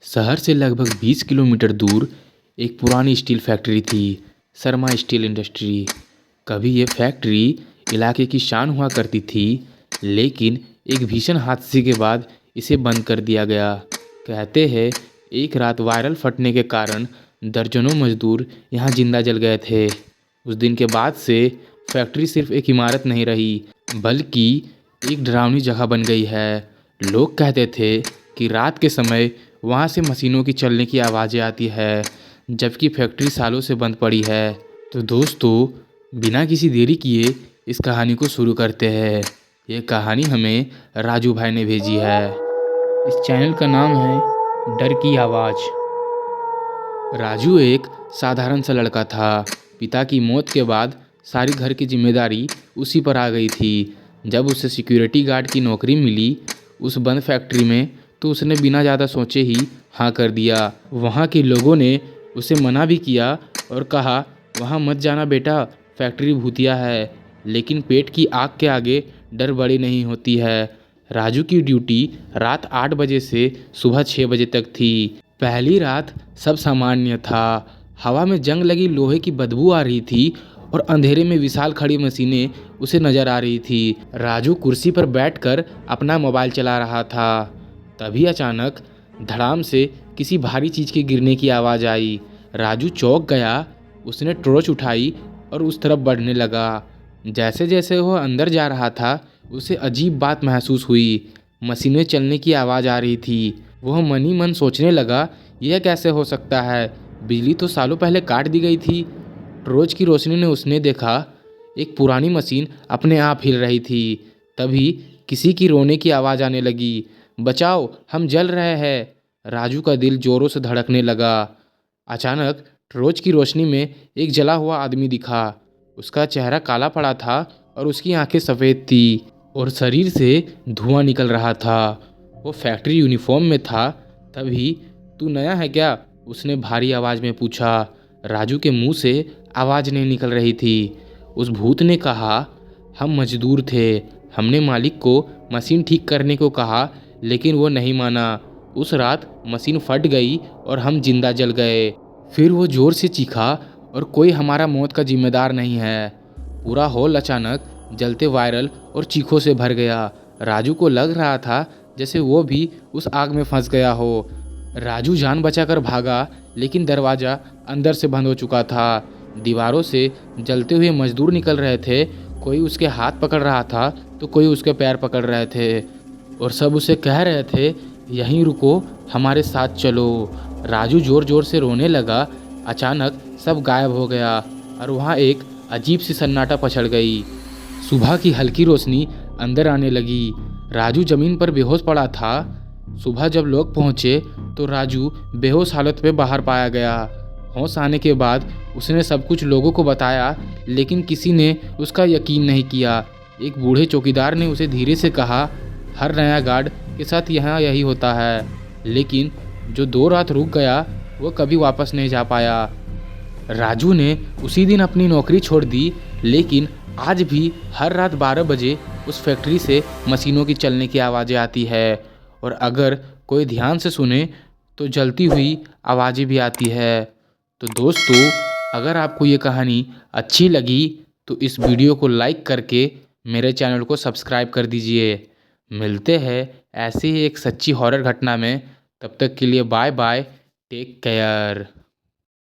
शहर से लगभग 20 किलोमीटर दूर एक पुरानी स्टील फैक्ट्री थी, शर्मा स्टील इंडस्ट्री। कभी ये फैक्ट्री इलाके की शान हुआ करती थी, लेकिन एक भीषण हादसे के बाद इसे बंद कर दिया गया। कहते हैं एक रात वायरल फटने के कारण दर्जनों मजदूर यहाँ जिंदा जल गए थे। उस दिन के बाद से फैक्ट्री सिर्फ एक इमारत नहीं रही, बल्कि एक डरावनी जगह बन गई है। लोग कहते थे कि रात के समय वहाँ से मशीनों की चलने की आवाज़ें आती है, जबकि फैक्ट्री सालों से बंद पड़ी है। तो दोस्तों, बिना किसी देरी किए इस कहानी को शुरू करते हैं। ये कहानी हमें राजू भाई ने भेजी है। इस चैनल का नाम है डर की आवाज़। राजू एक साधारण सा लड़का था। पिता की मौत के बाद सारी घर की जिम्मेदारी उसी पर आ गई थी। जब उसे सिक्योरिटी गार्ड की नौकरी मिली उस बंद फैक्ट्री में, तो उसने बिना ज़्यादा सोचे ही हाँ कर दिया। वहाँ के लोगों ने उसे मना भी किया और कहा, वहाँ मत जाना बेटा, फैक्ट्री भूतिया है। लेकिन पेट की आग के आगे डर बड़ी नहीं होती है। राजू की ड्यूटी रात 8 बजे से सुबह 6 बजे तक थी। पहली रात सब सामान्य था। हवा में जंग लगी लोहे की बदबू आ रही थी और अंधेरे में विशाल खड़ी मशीनें उसे नजर आ रही थी। राजू कुर्सी पर बैठकर अपना मोबाइल चला रहा था। तभी अचानक धड़ाम से किसी भारी चीज़ के गिरने की आवाज़ आई। राजू चौंक गया। उसने टॉर्च उठाई और उस तरफ बढ़ने लगा। जैसे जैसे वह अंदर जा रहा था, उसे अजीब बात महसूस हुई। मशीनें चलने की आवाज़ आ रही थी। वह मन ही मन सोचने लगा, यह कैसे हो सकता है? बिजली तो सालों पहले काट दी गई थी। टॉर्च की रोशनी ने उसने देखा एक पुरानी मशीन अपने आप हिल रही थी। तभी किसी की रोने की आवाज़ आने लगी, बचाओ, हम जल रहे हैं। राजू का दिल जोरों से धड़कने लगा। अचानक टॉर्च की रोशनी में एक जला हुआ आदमी दिखा। उसका चेहरा काला पड़ा था और उसकी आंखें सफ़ेद थी और शरीर से धुआं निकल रहा था। वो फैक्ट्री यूनिफॉर्म में था। तभी, तू नया है क्या? उसने भारी आवाज़ में पूछा। राजू के मुंह से आवाज़ नहीं निकल रही थी। उस भूत ने कहा, हम मजदूर थे, हमने मालिक को मशीन ठीक करने को कहा, लेकिन वो नहीं माना। उस रात मशीन फट गई और हम जिंदा जल गए। फिर वो ज़ोर से चीखा, और कोई हमारा मौत का जिम्मेदार नहीं है। पूरा हॉल अचानक जलते वायरल और चीखों से भर गया। राजू को लग रहा था जैसे वो भी उस आग में फंस गया हो। राजू जान बचाकर भागा, लेकिन दरवाज़ा अंदर से बंद हो चुका था। दीवारों से जलते हुए मजदूर निकल रहे थे। कोई उसके हाथ पकड़ रहा था तो कोई उसके पैर पकड़ रहे थे, और सब उसे कह रहे थे, यहीं रुको, हमारे साथ चलो। राजू ज़ोर ज़ोर से रोने लगा। अचानक सब गायब हो गया और वहाँ एक अजीब सी सन्नाटा पछड़ गई। सुबह की हल्की रोशनी अंदर आने लगी। राजू ज़मीन पर बेहोश पड़ा था। सुबह जब लोग पहुँचे तो राजू बेहोश हालत में बाहर पाया गया। होश आने के बाद उसने सब कुछ लोगों को बताया, लेकिन किसी ने उसका यकीन नहीं किया। एक बूढ़े चौकीदार ने उसे धीरे से कहा, हर नया गार्ड के साथ यहाँ यही होता है। लेकिन जो 2 रात रुक गया वो कभी वापस नहीं जा पाया। राजू ने उसी दिन अपनी नौकरी छोड़ दी, लेकिन आज भी हर रात 12 बजे उस फैक्ट्री से मशीनों की चलने की आवाज़ें आती है, और अगर कोई ध्यान से सुने तो जलती हुई आवाज़ें भी आती है। तो दोस्तों, अगर आपको ये कहानी अच्छी लगी तो इस वीडियो को लाइक करके मेरे चैनल को सब्सक्राइब कर दीजिए। मिलते हैं ऐसे ही एक सच्ची हॉरर घटना में। तब तक के लिए बाय बाय, टेक केयर।